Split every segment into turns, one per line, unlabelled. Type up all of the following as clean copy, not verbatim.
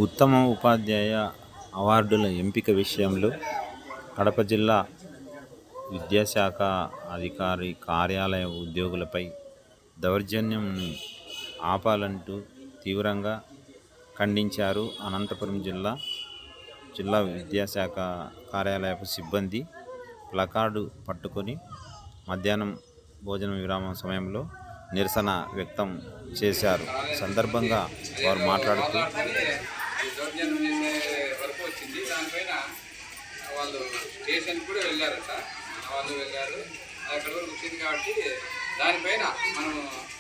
ఉత్తమ ఉపాధ్యాయ అవార్డుల ఎంపిక విషయంలో కడప జిల్లా విద్యాశాఖ అధికారి కార్యాలయ ఉద్యోగులపై దౌర్జన్యం ఆపాలంటూ తీవ్రంగా ఖండించారు. అనంతపురం జిల్లా విద్యాశాఖ కార్యాలయపు సిబ్బంది ప్లకార్డు పట్టుకొని మధ్యాహ్నం భోజన విరామం సమయంలో నిరసన వ్యక్తం చేశారు. సందర్భంగా వారు మాట్లాడుతూ
దౌర్జన్యం చేసే వరకు వచ్చింది. దానిపైన వాళ్ళు స్టేషన్ కూడా వెళ్ళారట, వాళ్ళు వెళ్ళారు. అక్కడ వరకు వచ్చింది కాబట్టి దానిపైన మనం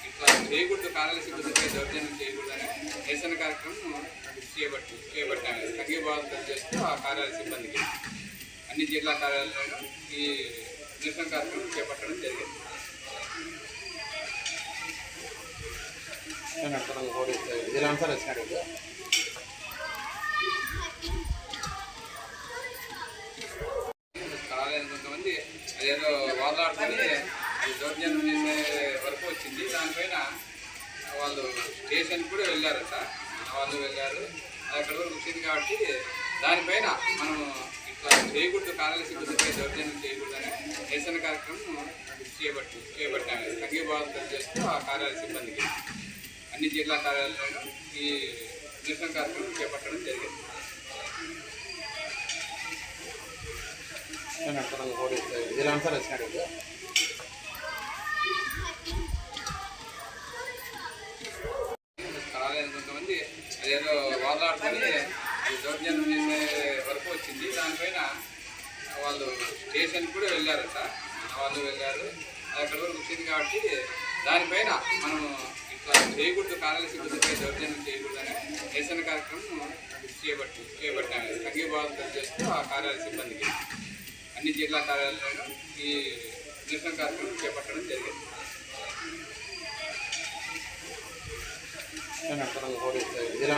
ఇట్లా చేయకూడదు, కార్యాలయ సిబ్బందిపై దౌర్జన్యం చేయకూడదని నిరసన కార్యక్రమం చేపట్టాము. సంఘీభావం చేస్తూ ఆ కార్యాలయ సిబ్బందికి అన్ని జిల్లా కార్యాలయాల్లో ఈ నిరసన కార్యక్రమం చేపట్టడం జరిగింది. కొంతమంది అదేదో వాదాడుకొని దౌర్జన్యం చేసే వరకు వచ్చింది. దానిపైన వాళ్ళు స్టేషన్ కూడా వెళ్ళారట, వాళ్ళు వెళ్ళారు. అక్కడ వరకు వచ్చింది కాబట్టి దానిపైన మనం ఇట్లా చేయకూడదు, కార్యాలయ సిబ్బందిపై దౌర్జన్యం చేయకూడదని నిరసన కార్యక్రమం చేపట్టాము. సంఘీభావం చేస్తూ ఆ కార్యాలయ సిబ్బందికి అన్ని జిల్లా కార్యాలయాల్లో ఈ నిరసన కార్యక్రమం చేపట్టడం జరిగింది. కొంతమంది అదేదో వాదాడుకొని దౌర్జన్యం చేసే వరకు వచ్చింది. దానిపైన వాళ్ళు స్టేషన్ కూడా వెళ్ళారట, వాళ్ళు వెళ్ళారు. అక్కడ వరకు వచ్చింది కాబట్టి దానిపైన మనం ఇట్లా చేయకూడదు, కార్యాలయ సిబ్బందిపై దౌర్జన్యం చేయకూడదని నిరసన కార్యక్రమం చేపట్టాము. సంఘీభావం చేస్తూ ఆ కార్యాలయ సిబ్బందికి అన్ని జిల్లా కార్యాలయాల్లో ఈ నిరసన కార్యక్రమం చేపట్టడం జరిగింది.
జిల్లా